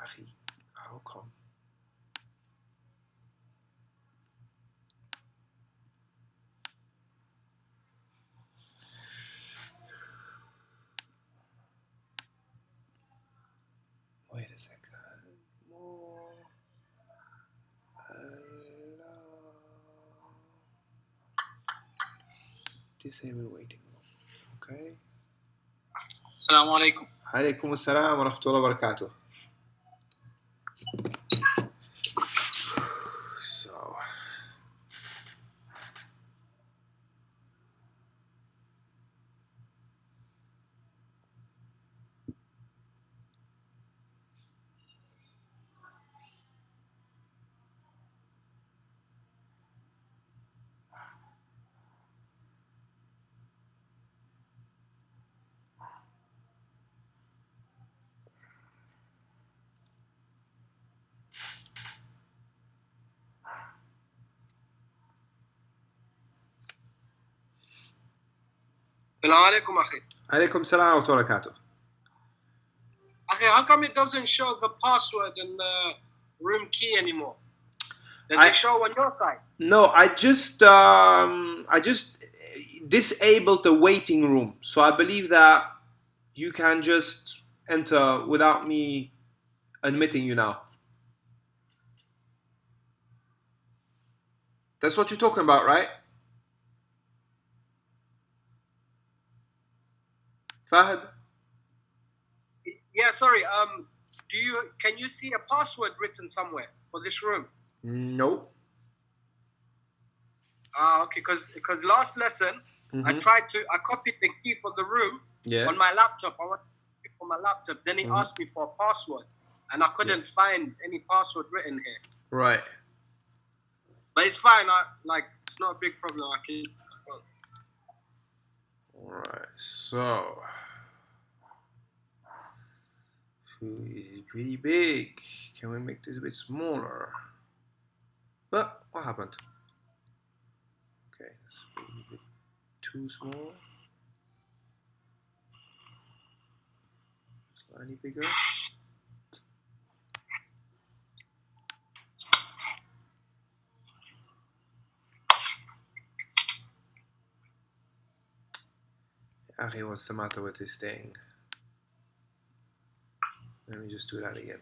أخي. How come? Wait a second. More. Disable waiting room. Okay. السلام عليكم. عليكم السلام ورحمة الله وبركاته. So. السلام عليكم أخي. عليكم السلام ورحمة الله وبركاته. أخي, how come it doesn't show the password and the room key anymore? Does it show on your side? No, I just disabled the waiting room. So I believe that you can just enter without me admitting you now. That's what you're talking about, right? Fahad? Yeah, sorry. Can you see a password written somewhere for this room? No. Okay, because last lesson I copied the key for the room on my laptop. I wanted it for my laptop. Then it asked me for a password, and I couldn't find any password written here. Right. But it's fine. It's not a big problem. I can. All right. So it's pretty big. Can we make this a bit smaller? But what happened? Okay, that's maybe a bit too small. Slightly bigger. Ari, what's the matter with this thing? Let me just do that again.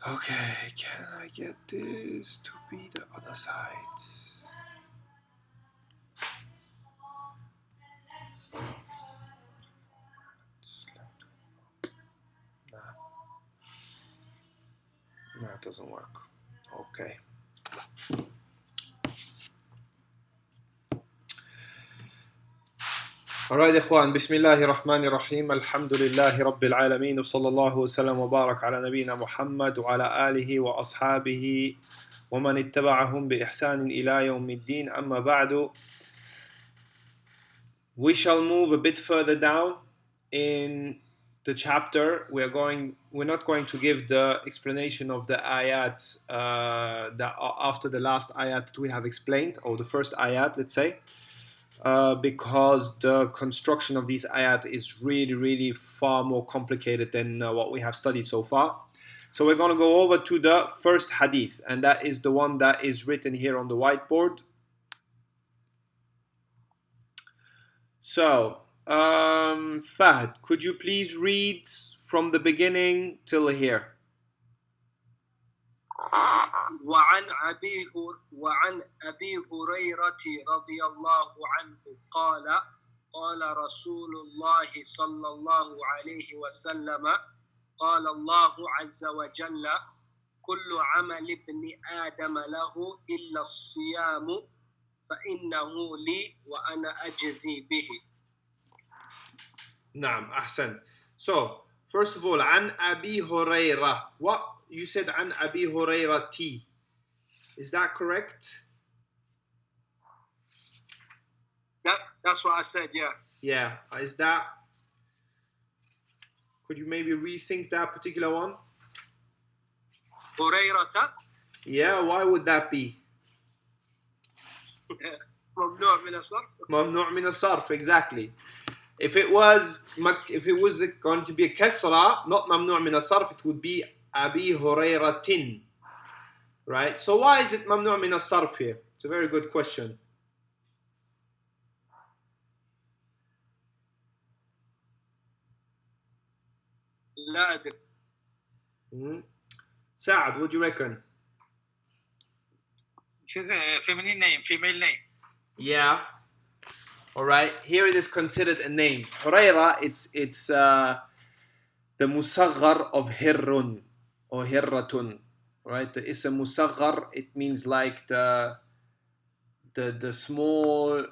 Okay, can I get this to be the other side? No, it doesn't work. Okay. Alright إخوان, بسم الله الرحمن الرحيم, الحمد لله رب العالمين, وصلى الله وسلم وبارك على نبينا محمد وعلى آله وأصحابه ومن اتبعهم بإحسان إلى يوم الدين. أما بعد, we shall move a bit further down in the chapter. We're not going to give the explanation of the ayat that after the last ayat that we have explained, or the first ayat, let's say. Because the construction of these ayat is really, really far more complicated than what we have studied so far. So we're going to go over to the first hadith, and that is the one that is written here on the whiteboard. So, Fahd, could you please read from the beginning till here? وعن أبي هريرة رضي الله عنه قال قال رسول الله صلى الله عليه وسلم قال الله عز وجل كل عمل ابن آدم له إلا الصيام فإنه لي وأنا أجزي به. نعم أحسن. So first of all عن أبي هريرة. What you said عن أبي هريرة T. Is that correct? That's what I said, yeah. Yeah. Is that, could you maybe rethink that particular one? هريرة. Yeah, why would that be? ممنوع من الصرف. ممنوع من الصرف, exactly. If it was going to be a kasra, not ممنوع من الصرف, it would be أبي هريرة. Right? So why is it ممنوع من الصرف here? It's a very good question. لا أدري. Saad, what do you reckon? She's a feminine name, female name. Yeah. All right. Here it is considered a name. Hurayra, it's the musaghar of hirrun or hirratun. Right? The ism musaghar, it means like the small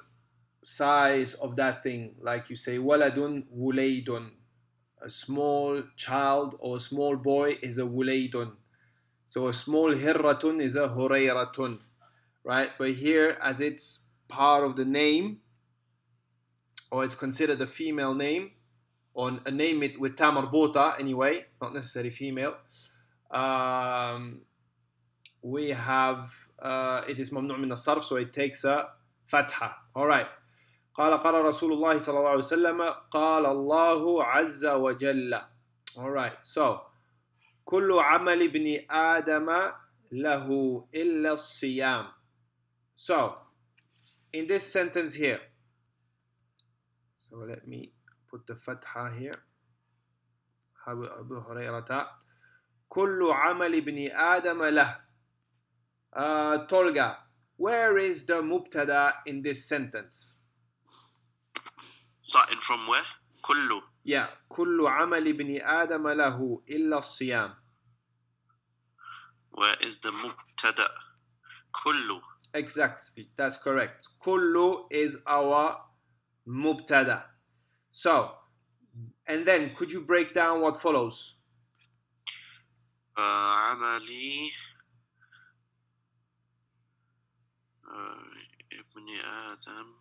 size of that thing. Like you say, waladun wulaydun. A small child or a small boy is a wulaydun. So a small hirratun is a hurayratun. Right? But here, as it's part of the name, or it's considered a female name, or a name it with ta marbota anyway, not necessarily female, we have it is ممنوع من الصرف, so it takes a fatha. All right. قال رسول الله صلى الله عليه وسلم قال الله عز وجل. All right. So كل عمل ابن آدم له إلا الصيام. So in this sentence here, so let me put the fatha here. أبو هريرة كل عمل ابن آدم له. Tolga, where is the mubtada in this sentence? Starting from where? كل. Yeah, كل عمل ابن آدم له إلا الصيام. Where is the mubtada? كل. Exactly, that's correct. كل is our mubtada. So, and then could you break down what follows? عملي ابن آدم.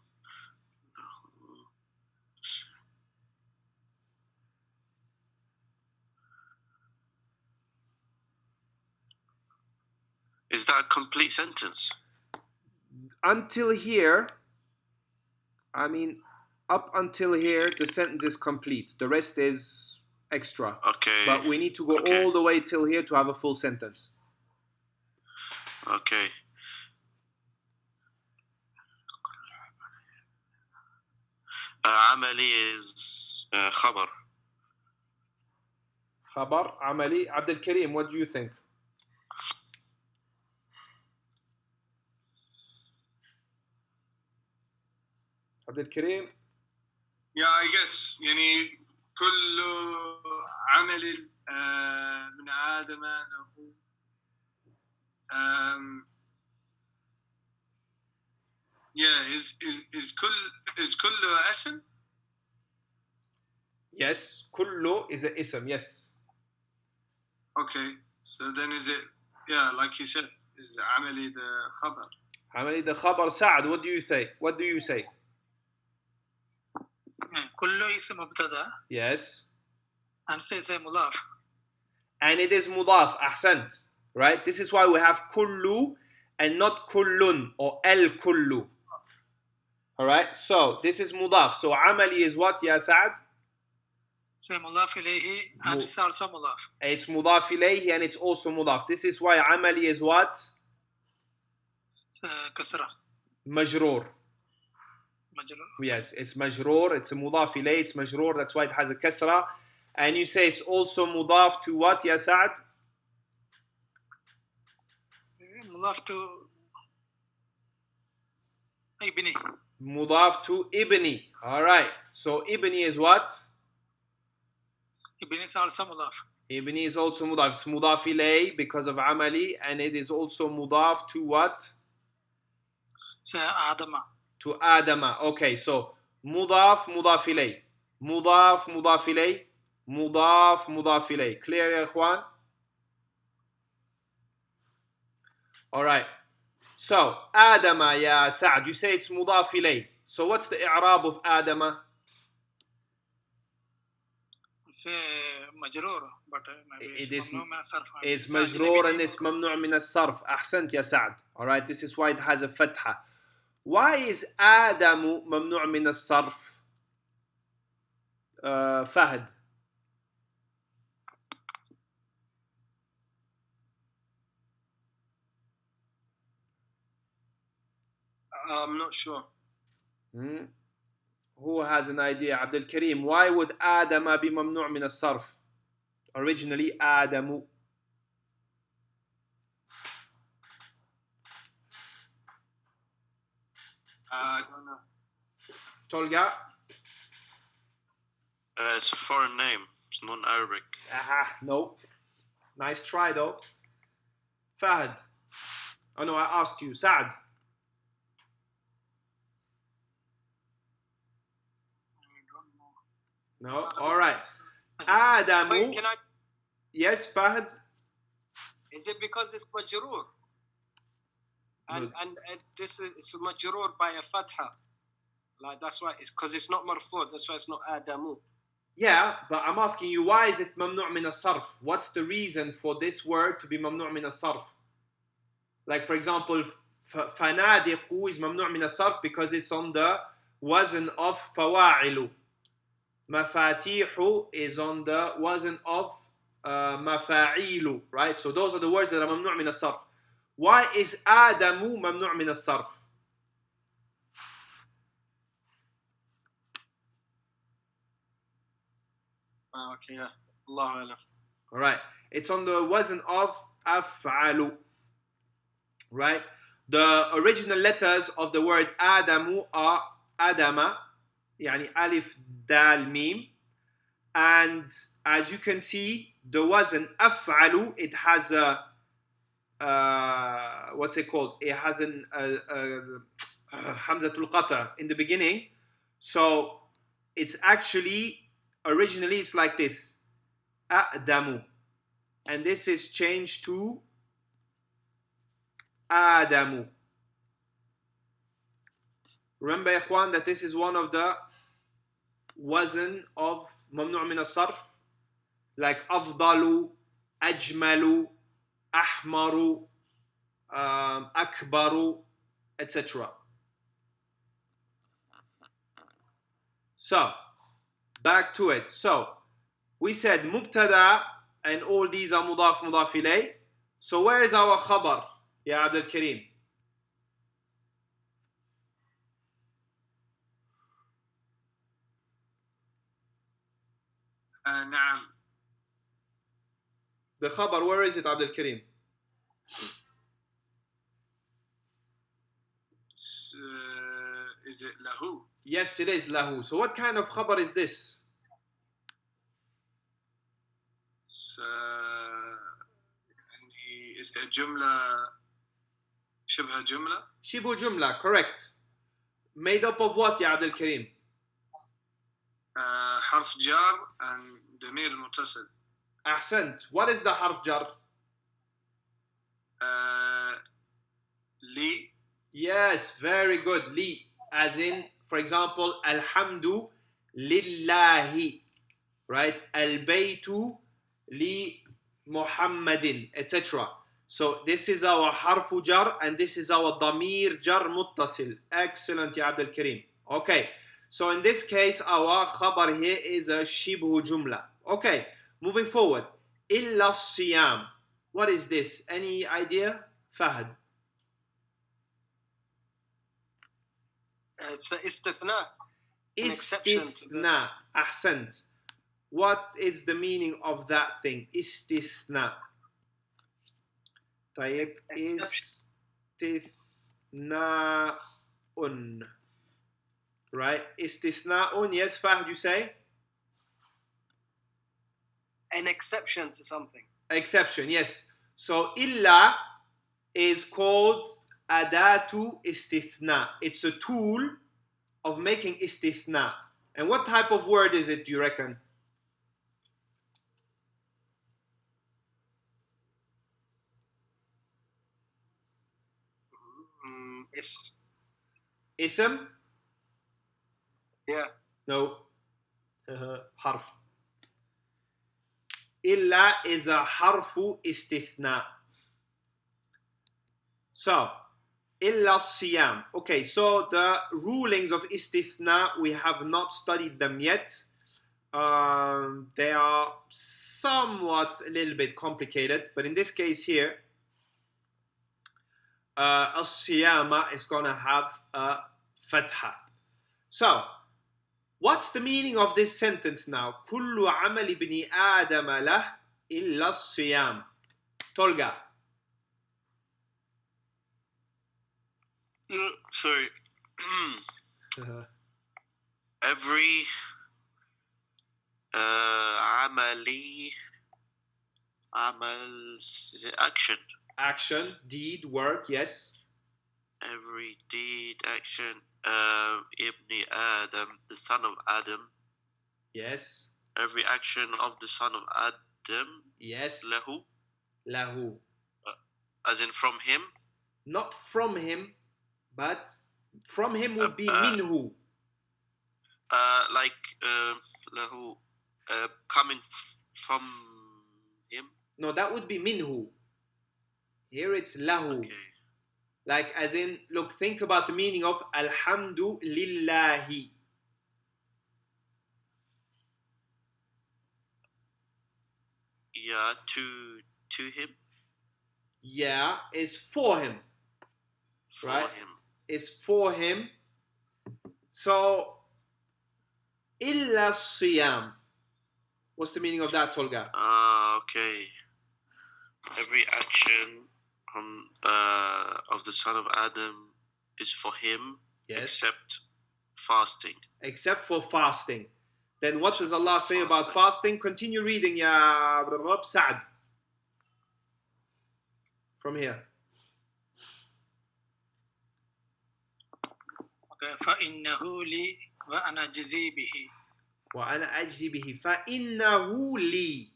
Is that a complete sentence? Until here, up until here, the sentence is complete. The rest is extra. Okay. But we need to go all the way till here to have a full sentence. Okay. عملي is خبر. خبر عملي. Abdul Karim, what do you think? Abdul Karim? Yeah, I guess يعني كل عمل من آدم له yeah, is كل اسم? Yes, كله is a ism, yes. Okay, so then is it, yeah, like you said, is عملي the خبر? عملي the خبر. Saad, what do you say? What do you say? كله اسم مبتدا. Yes. And says مضاف. And it is mudaf, ahsant. Right? This is why we have kullu and not kullun or el kullu. Alright? So this is mudaf. So amali is what, ya Saad? Say مضاف إليه and it's also مضاف. It's mudaf ilayhi and it's also mudaf. This is why amali is what? كسرة. Majroor. مجرور. Yes, it's majroor. It's a mudaf ilayhi. It's majroor. That's why it has a kasra. And you say it's also mudaf to what, ya Saad? مضاف to ibni. Mudaf to ibni. Alright. So ibni is what? Ibni is also mudaf. Ibni is also mudaf. It's mudaf ilay because of amali, and it is also mudaf to what? So Adama. To Adama. Okay, so mudaf ilay. Mudaf ilay. Mudaf ilay. Clear ya ikhwan? Alright. So Adama ya Sa'd, you say it's mudaf ilay. So what's the i'rab of Adama? It's مجرور, but it's ممنوع من الصرف. It's مجرور and it's ممنوع من الصرف. أحسنت يا سعد. Alright, this is why it has a فتحة. Why is آدم ممنوع من الصرف? فهد. I'm not sure. Who has an idea? Abdul Kareem. Why would آدم be ممنوع من الصرف? Originally آدم. I don't know. Tolga? It's a foreign name. It's non-Arabic. No. Nice try though. Fahad. Oh no, I asked you. Saad. No? Alright. Adamu. Wait, can I? Yes, Fahad? Is it because it's majroor? And this is it's majroor by a fatha. Like that's why it's because it's not marfu', that's why it's not Adamu. Yeah, but I'm asking you, why is it mamnu' min as-sarf? What's the reason for this word to be mamnu' min as-sarf? Like for example, fanadiqu is mamnu' min as-sarf because it's on the wazn of fawa'ilu. Mafatihu is on the wazn of mafa'ilu, right? So those are the words that are mamnu' min as-sarf. Why is Adamu mamnu' min as-sarf? Okay, yeah. Allahu alam. All right. It's on the wazn of af'alu. Right? The original letters of the word Adamu are Adama, yani alif, dal, mim. And as you can see, the wazn af'alu, it has a what's it called? It has an hamzatul qata in the beginning. So it's actually originally it's like this, Adamu, and this is changed to Adamu. Remember, ikhwan, that this is one of the wazn of mamnu' min as-sarf, like afdalu, ajmalu, ahmaru, akbaru, etc. So back to it. So we said mubtada, and all these are mudaf ilay. So where is our khabar, ya Abdul Kareem? نعم. The khabar, where is it, Abdul Kareem? Is it lahu? Yes, it is lahu. So what kind of khabar is this? Is it جملة شبه جملة? شبه جملة, correct. Made up of what, ya Abdul Kareem? حرف جار and ضمير متصل. أحسنت. What is the harf jar? لي. Yes, very good. Li, as in, for example, alhamdu lillahi, right? Al-baytu li Muhammadin, etc. So this is our harfu jar, and this is our damir jar muttasil. Excellent, ya Abdul Kareem. Okay, so in this case, our khabar here is a shibhu jumla. Okay, moving forward. Illa siyam. What is this? Any idea? Fahad. It's an istithna. Istithna. Ahsant. What is the meaning of that thing? Istithna. طيب. Right? Istithna'un, yes, Fahd, you say? An exception to something. Exception, yes. So illa is called adatu istithna. It's a tool of making istithna. And what type of word is it, do you reckon? Ism? Yeah. No. Harf. Illa is a harfu istithna. So, illa siyam. Okay, so the rulings of istithna, we have not studied them yet. They are somewhat a little bit complicated, but in this case here, as-siyama is going to have a fatha. So, what's the meaning of this sentence now? كل عمل بني آدم له إلا الصيام. Tolga. Sorry. Every is it action? Action, deed, work, yes. Every deed, action. Ibn Adam, the son of Adam. Yes. Every action of the son of Adam. Yes. Lahu. Lahu. As in from him? Not from him, but from him would be minhu. Lahu. Coming from him? No, that would be minhu. Here it's lahu. Okay. Like as in, look, think about the meaning of alhamdu lillahi. Yeah, to him. Yeah, is for him. For right? him. Is for him. So, illa siyam. What's the meaning of that, Tolga? Okay. Every action of the son of Adam is for him, yes, except fasting. Except for fasting. Then what does Allah say about fasting? Continue reading, Ya Rab Sa'd. From here. Okay. فَإِنَّهُ لِي وَأَنَا أَجْزِي بِهِ. وَأَنَا أَجْزِي بِهِ. فَإِنَّهُ لِي.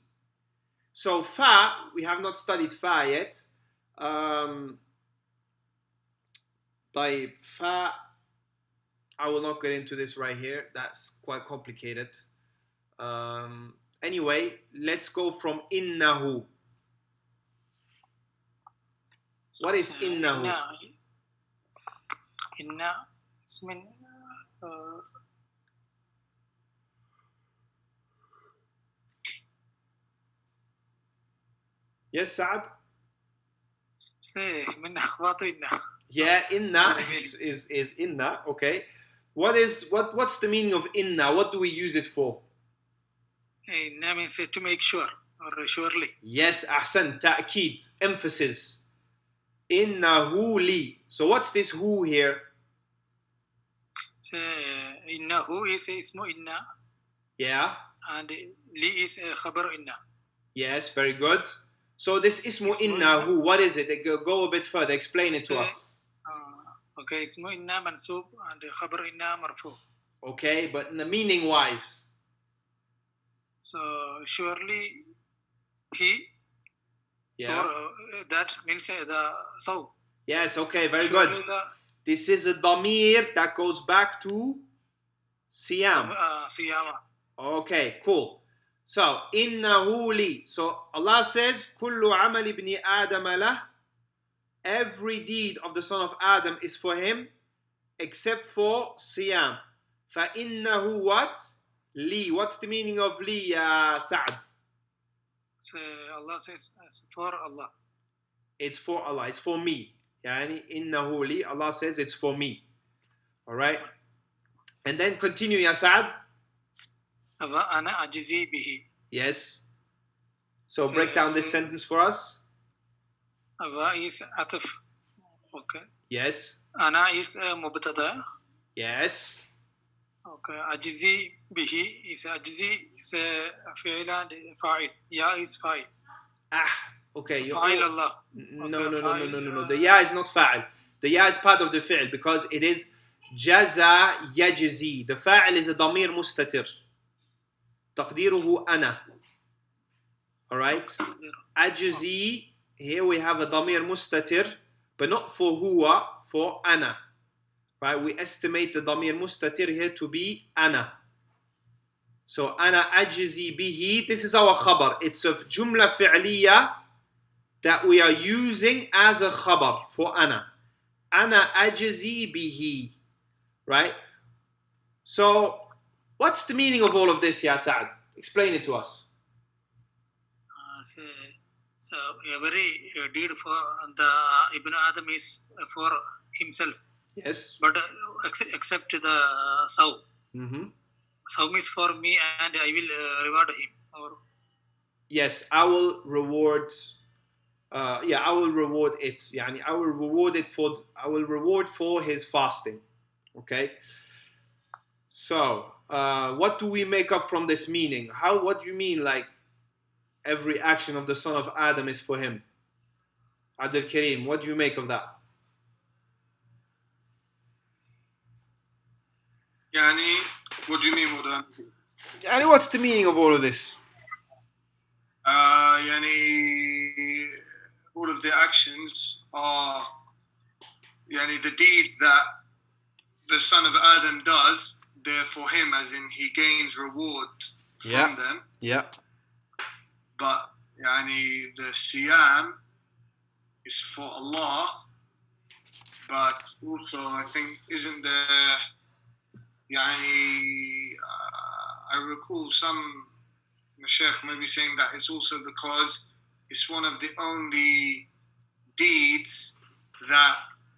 So fa, we have not studied fa yet. طيب, fa, I will not get into this right here. That's quite complicated. Anyway, let's go from innahu. What is innahu? Inna ismin Yes, Saad? say min akhwatu inna. Yeah, inna is inna, okay. What's the meaning of inna? What do we use it for? Inna means to make sure or surely. Yes, ahsan, ta'keed, emphasis. Innahu li. So what's this who here? Innahu is ismu inna. Yeah. And li is khabar inna. Yes, very good. So this ismu innahu, what is it? Go a bit further. Explain it to us. Okay, ismu inna mansub and khabar inna marfu. Okay, but in the meaning wise. So surely he. Yeah. Or that means the so. Yes. Okay. Very good. This is a damir that goes back to siyam. Siyama. Okay. Cool. So innahu li. So Allah says, "Kullu amal ibni Adam lah." Every deed of the son of Adam is for him, except for siyam. فَإِنَّهُ what? Li. What's the meaning of li, Sa'd? So Allah says it's for Allah. It's for Allah. It's for me. Yani innahu li. Allah says it's for me. All right. And then continue, Ya Sa'd. وَأَنَا أَجْزِي بِهِ. Yes. So break down this sentence for us. Wa is ataf. Okay. Yes. Ana is mubtada. Yes. Okay. Ajzi bihi is fi'il and fa'il. Ya is fa'il. Okay. Fa'il Allah. No. The ya is not fa'il. The ya is part of the fi'l because it is jaza yajzi. The fa'il is a damir mustatir. تقديره أنا. Alright? Ajzi, here we have a damir mustatir, but not for huwa, for ana. Right? We estimate the damir mustatir here to be ana. So ana ajzi bihi, this is our khabar. It's a jumla fi'liya that we are using as a khabar for ana. Ana ajzi bihi. Right? So, what's the meaning of all of this, Ya Sa'ad? Explain it to us. So every deed for the Ibn Adam is for himself. Yes. But except the Saw. Mm-hmm. Saw is for me and I will reward him. Or yes, I will reward. I will reward it. Yani, I will reward for his fasting. Okay. So, what do we make up from this meaning? What do you mean, like, every action of the son of Adam is for him? Abdul Kareem, what do you make of that? Yani, what do you mean, Mudan? Yani, what's the meaning of all of this? Yani, all of the actions are yani, the deed that the son of Adam does, they're for him, as in he gains reward from them. Yeah. But yani, the siyam is for Allah. But also, I think, isn't there, yani, I recall some Mashaykh maybe saying that it's also because it's one of the only deeds that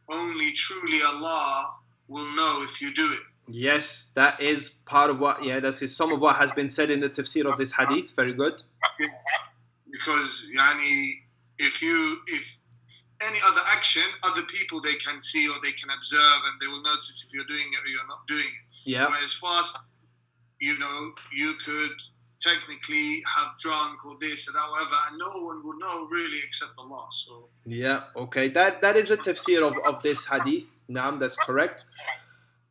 only truly Allah will know if you do it. Yes, that is part of what, that is some of what has been said in the tafsir of this hadith. Very good. Because, yani, if any other action, other people they can see or they can observe and they will notice if you're doing it or you're not doing it. Yeah. Whereas fast, you could technically have drunk or this or that, whatever, and no one will know really except Allah. So yeah, okay, that is a tafsir of this hadith. Naam, that's correct.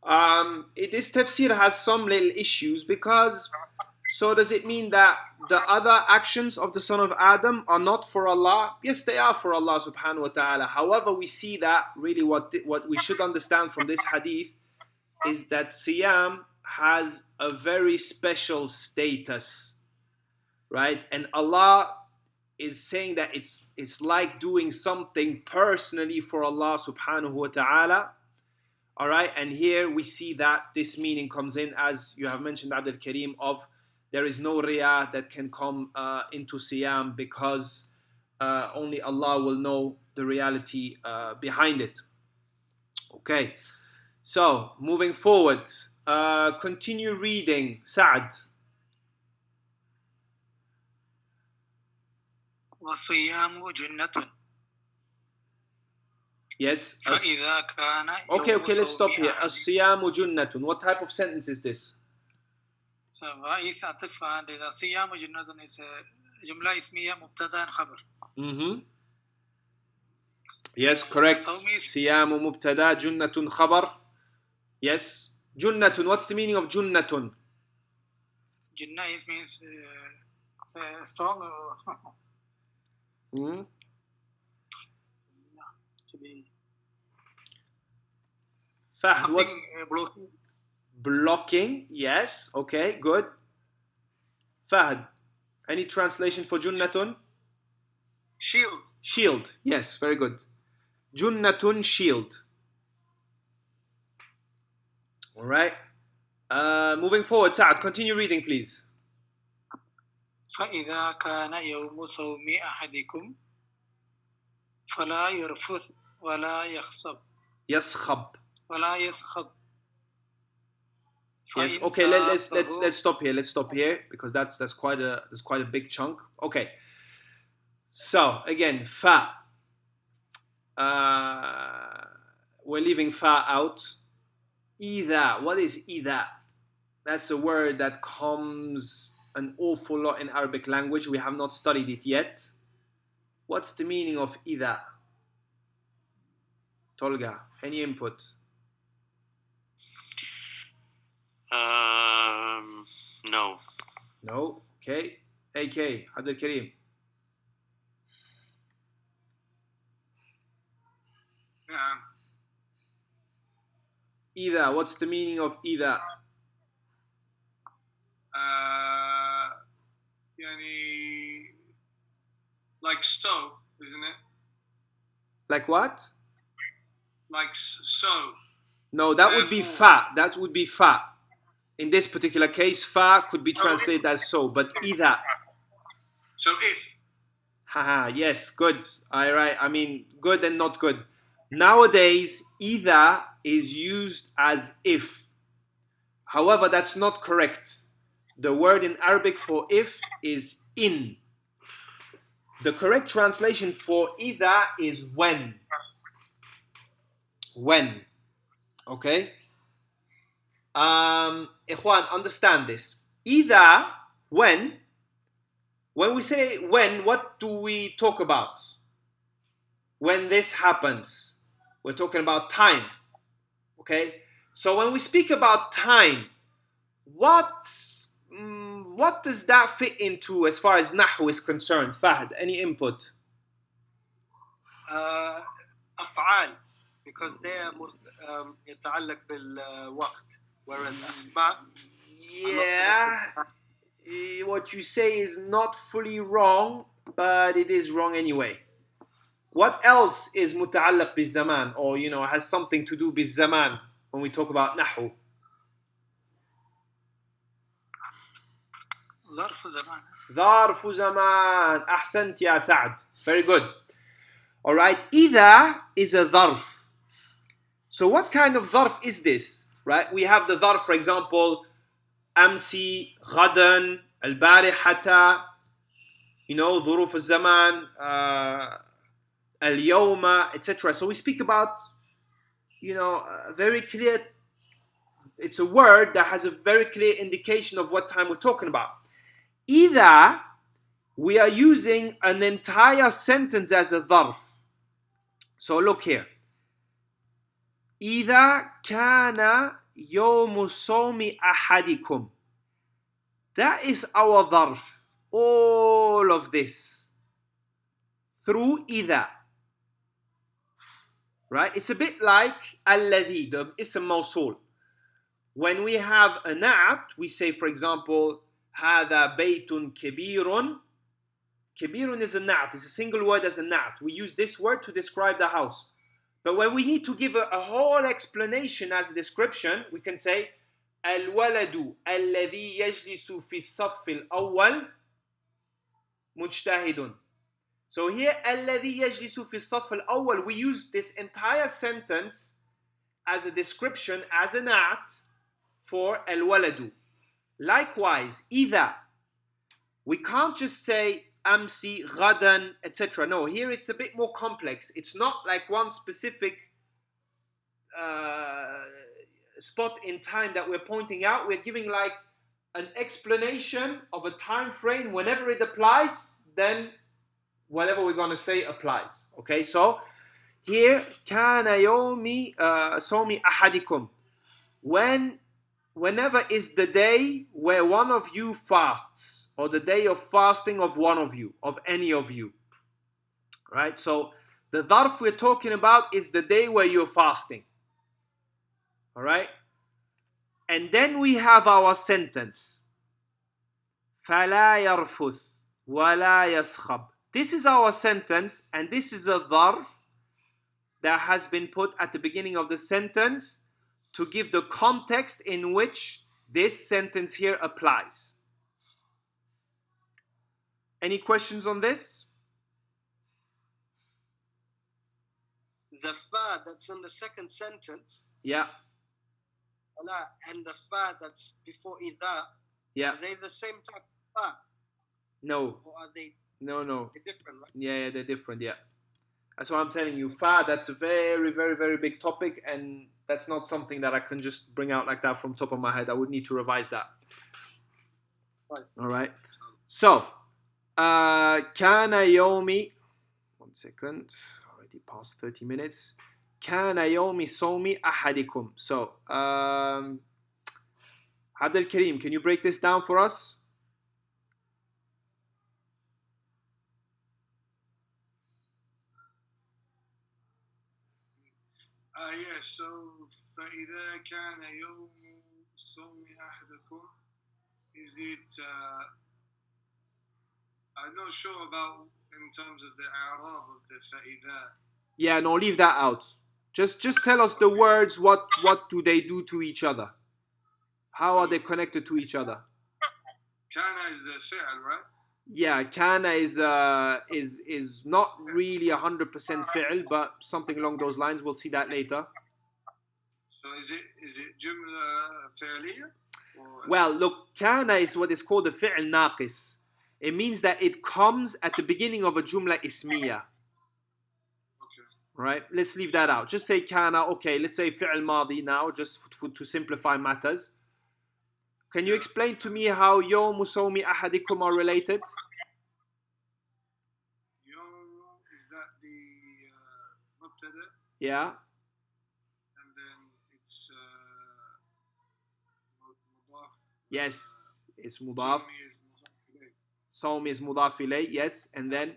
This tafsir has some little issues because, so does it mean that the other actions of the son of Adam are not for Allah? Yes, they are for Allah subhanahu wa ta'ala. However, we see that really what we should understand from this hadith is that siyam has a very special status, right? And Allah is saying that it's like doing something personally for Allah subhanahu wa ta'ala. All right, and here we see that this meaning comes in, as you have mentioned, Abdul Kareem, of there is no riyah that can come into siyam because only Allah will know the reality behind it. Okay, so moving forward, continue reading, Sa'ad. وَصِيَامُ جُنَّةٌ. Yes. فَإِذَا كَانَ Okay, let's stop here. الصِّيَامُ جُنَّةٌ. What type of sentence is this? So, is atif and الصِّيَامُ جُنَّةٌ is جملة اسمية مبتدأ خبر. Mm-hmm. Yes, correct. صِيَامُ مُبْتَدَى جُنَّةٌ خبر. Yes. جُنَّةٌ. What's the meaning of جُنَّةٌ? Junnah means strong. Hmm? Fahd, what's blocking? Yes. Okay, good. Fahd, any translation for Junnatun? Shield. Yes, very good. Junnatun, shield. All right. Moving forward, Sa'ad, continue reading, please. فإذا كان يوم صوم أحدكم فلا يرفث ولا يخصب. ولا يسخب. Yes. Okay. Let's stop here. Let's stop here because that's quite a big chunk. Okay. So again, fa. we're leaving fa out. Ida. What is ida? That's a word that comes an awful lot in Arabic language. We have not studied it yet. What's the meaning of ida? Tolga, any input? No. No. Okay. AK, Abdul Karim. Ida. What's the meaning of ida? Like so, isn't it? Like what? Like so. No, that would be fa. That would be fa. In this particular case, fa could be translated as so, but ida. So if. Haha, yes, good. All right. I mean, good and not good. Nowadays, ida is used as if. However, that's not correct. The word in Arabic for if is in. The correct translation for ida is when. When. Okay? Ikhwan, understand this. Ida, when we say when, what do we talk about? When this happens, we're talking about time. Okay? So when we speak about time, what does that fit into as far as Nahu is concerned? Fahd, any input? أفعال, because they are يتعلق بالوقت, whereas أسماء. Yeah. What you say is not fully wrong, but it is wrong anyway. What else is متعلق بالزمان, or has something to do بالزمان when we talk about نحو? ظرف زمان. ظرف زمان. أحسنت يا سعد. Very good. All right. إذا is a ظرف. So what kind of ظرف is this? Right? We have the ظرف, for example, أمسي, غدا, البارحة, ظروف الزمان, اليوم, etc. So we speak about, very clear. It's a word that has a very clear indication of what time we're talking about. Either we are using an entire sentence as a ظرف. So look here. إذا كان يوم صوم أحدكم. That is our ظرف. All of this through إذا. Right? It's a bit like الذي, the اسم موصول. When we have a na'at, we say, for example, هذا بيت كبير. كبير is a na'at. It's a single word as a na'at. We use this word to describe the house. But when we need to give a whole explanation as a description, we can say الولد الذي يجلس في الصف الأول مجتهد. So here الذي يجلس في الصف الأول, we use this entire sentence as a description, as a na'at for الولد. Likewise, إذا, we can't just say أمسي, غدا, etc. No, here it's a bit more complex. It's not like one specific spot in time that we're pointing out. We're giving like an explanation of a time frame. Whenever it applies, then whatever we're going to say applies. Okay, so here كان يوم صوم أحدكم. Whenever is the day where one of you fasts, or the day of fasting of one of you, of any of you. Right? So the dharf we're talking about is the day where you're fasting. All right? And then we have our sentence. فَلَا يَرْفُثْ وَلَا يَسْخَبْ. This is our sentence, and this is a dharf that has been put at the beginning of the sentence to give the context in which this sentence here applies. Any questions on this? The fa that's in the second sentence. Yeah. And the fa that's before idha. Yeah. Are they the same type of fa? No. Or are they? No. They're different, right? Yeah, they're different. Yeah. That's what I'm telling you. That's a very, very, very big topic, and that's not something that I can just bring out like that from top of my head. I would need to revise that. Right. All right. So, kana yomi. 1 second. Already past 30 minutes. Kana yomi somi ahadikum. So, Abdel Karim, can you break this down for us? Yes, so فإذا كان يوم صوم أحدكم, is it I'm not sure about in terms of the i'rab of the فإذا. Yeah, no, leave that out. Just tell us the words. What do they do to each other? How are they connected to each other? Kana is the fi'l, right? Yeah, kana is not really 100% fi'l, but something along those lines. We'll see that later. So is it jumla fi'liya? Well, look, kana is what is called a fi'l naqis. It means that it comes at the beginning of a jumla ismiya. Okay. Right? Let's leave that out. Just say kana. Okay, let's say fi'l madi now, just to simplify matters. Can you explain to me how yawm sawmi ahadikum are related? Yawm, is that the mubtada? Yeah. And then it's mudaf. Yes, it's mudaf. Sawmi is mudaf ilayh. Sawm is mudaf ilay, yes, and then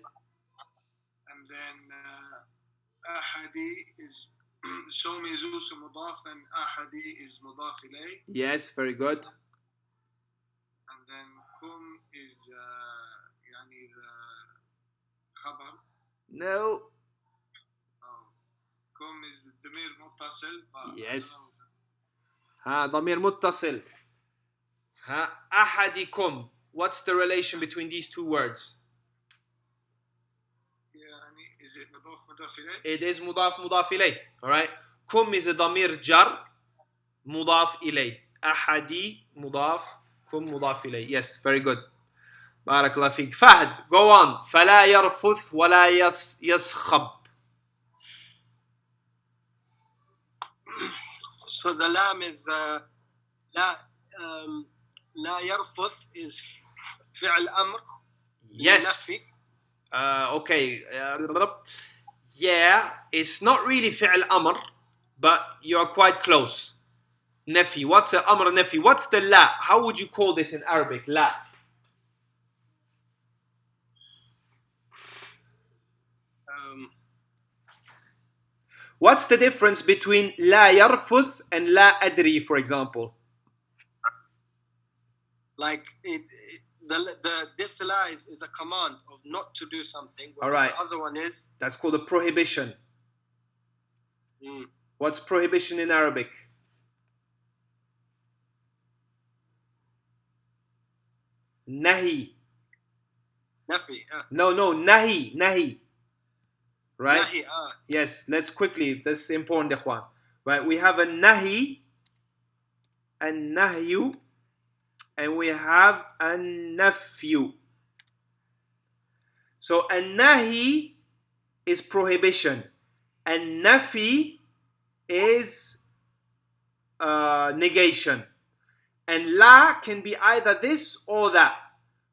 ahadi is Sawmi is also mudaf and ahadi is mudaf ilayh. Yes, very good. And then kum is يعني the khabar. No. Oh. Kum is damir muttasil. Yes. ضمير متصل. أحدكم. What's the relation between these two words? يعني is it مضاف مضاف إليه? It is مضاف مضاف إليه. All right. كم is a ضمير جر مضاف إليه. أحدي مضاف كم مضاف إليه. Yes, very good. بارك الله فيك. فهد, go on. فلا يرفث ولا يصخب. So the lam is لا يرفث is فعل أمر. Yes. Okay. Yeah, it's not really فعل أمر, but you're quite close. Nafi. What's a amr nafi? What's the la? How would you call this in Arabic? La. What's the difference between la yarfuth and la adri, for example? Like this la is a command of not to do something. All right. The other one is? That's called a prohibition. What's prohibition in Arabic? Nahi. Nafi. No, nahi. Right? Nahi. Yes, let's quickly. That's important, ikhwan. Right, we have a nahi, a nahyu, and we have a nafyu. So a nahi is prohibition, and nafi is negation. And la can be either this or that.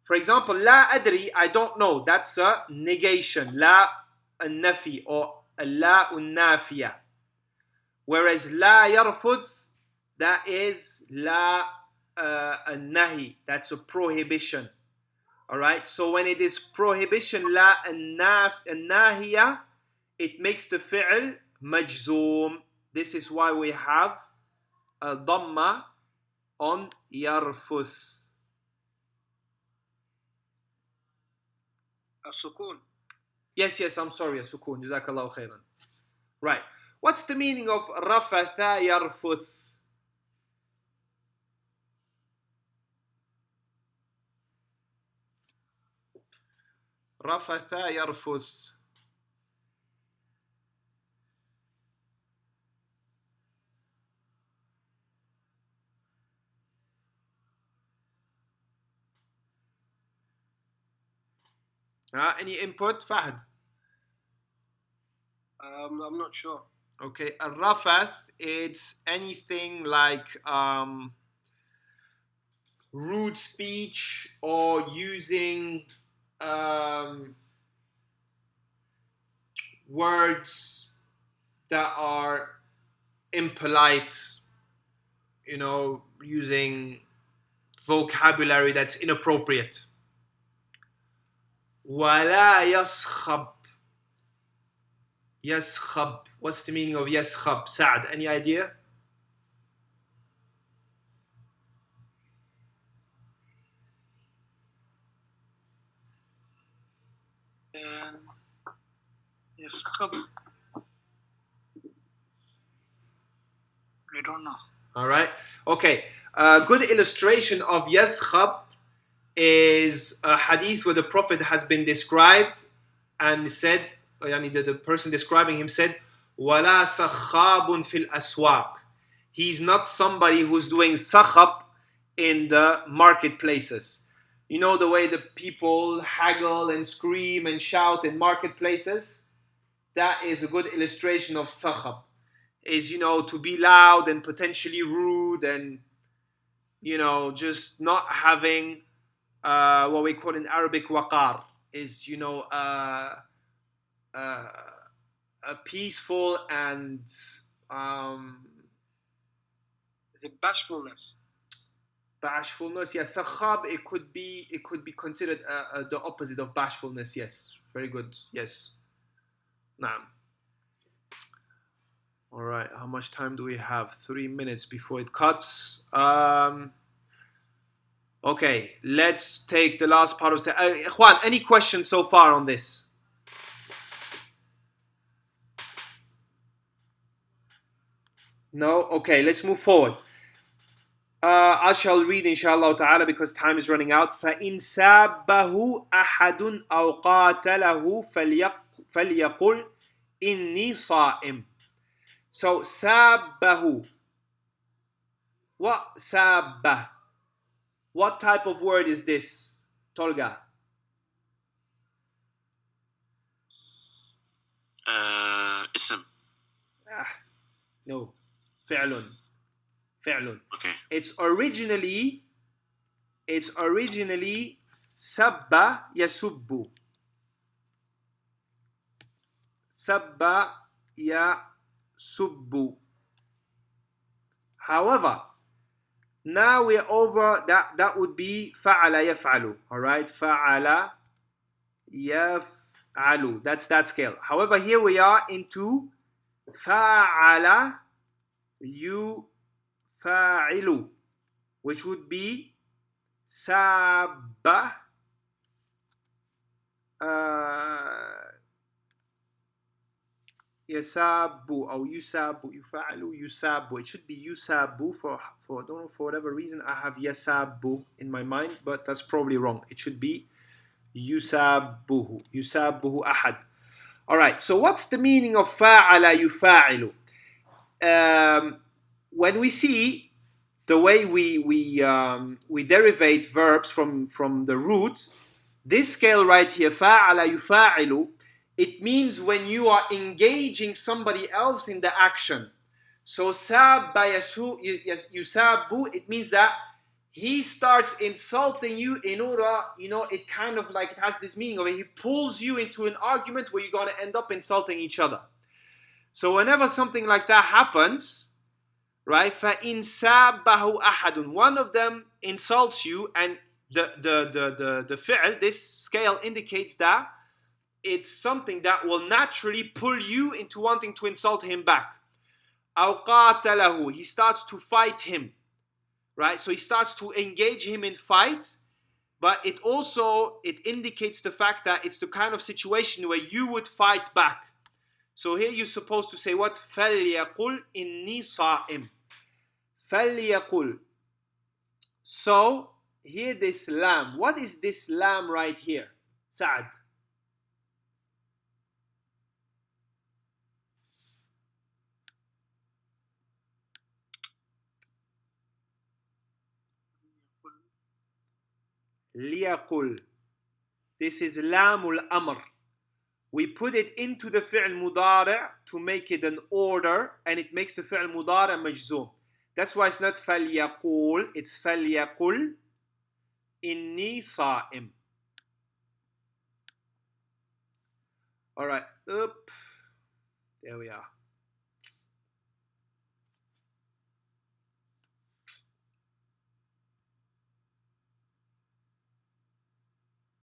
For example, la adri, I don't know. That's a negation. La nafi or la nafiya. Whereas la yarfud, that is la nahi. That's a prohibition. Alright, so when it is prohibition, la nahiya, it makes the fi'l majzoom. This is why we have a dhamma on yarfuth. A sukun. Yes, I'm sorry, a sukun. Jazakallahu khairan. Right. What's the meaning of rafatha yarfuth? Rafatha yarfuth. Any input, Fahd? I'm not sure. Okay, الرفث, it's anything like rude speech or using words that are impolite, using vocabulary that's inappropriate. ولا يصخب. يصخب. What's the meaning of يصخب? Saad, any idea? يسخب. I don't know. All right. Okay. A good illustration of yaskhab is a hadith where the Prophet has been described and said, the person describing him said, وَلَا سَخَّابٌ فِي الْأَسْوَاقِ. He's not somebody who's doing sakhab in the marketplaces. You know the way the people haggle and scream and shout in marketplaces? That is a good illustration of sakhab. Is, to be loud and potentially rude and, just not having what we call in Arabic waqar, is, a peaceful and is it bashfulness? Bashfulness, yes. Sakhab, it could be considered the opposite of bashfulness. Yes, very good. Yes. Naam. All right. How much time do we have? 3 minutes before it cuts. Okay, let's take the last part of Ikhwan, any questions so far on this? No? Okay, let's move forward. I shall read inshallah ta'ala because time is running out. فَإِنْ سَابَّهُ أَحَدٌ أَوْ قَاتَلَهُ فَلْيَقُلْ إِنِّي صَائِمٌ. So, سَابَّهُ. What سَابَّ? What type of word is this, Tolga? اسم. No. فعل. Okay. It's originally sabba yasubbu. Sabba yasubbu. However, now we're over that would be fa'ala yaf'alu. Alright? Fa'ala yaf'alu. That's that scale. However, here we are into fa'ala yufa'ilu, which would be sabba yasabu or yusabu yufa'ilu yusabu. It should be yusabu for I don't know, for whatever reason I have yasabu in my mind, but that's probably wrong. It should be yusabuhu ahad. All right, so what's the meaning of fa'ala yufa'ilu? When we see the way we derivate verbs from the root, this scale right here, fa'ala yufa'ilu, it means when you are engaging somebody else in the action. So sabba yusabu, it means that he starts insulting you in order, it kind of like, it has this meaning of it. He pulls you into an argument where you're going to end up insulting each other. So whenever something like that happens, right, فَإِنْ سَابَّهُ أَحَدٌ, one of them insults you, and the fi'l, this scale indicates that it's something that will naturally pull you into wanting to insult him back. أَوْ قَاتَلَهُ, he starts to fight him, right? So he starts to engage him in fight, but it indicates the fact that it's the kind of situation where you would fight back. So here you're supposed to say what? فَلْيَقُلْ إِنِّي صَائِمٌ. فَلْيَقُلْ. So here this lam. What is this lam right here? Saad. ليقل. This is lamul amr. we put it into the fi'l mudari' to make it an order, and it makes the fi'l mudari' majzoom. That's why it's not فَلْيَقُولْ, it's فَلْيَقُلْ إِنِّي صَائِمٌ. All right, up. There we are.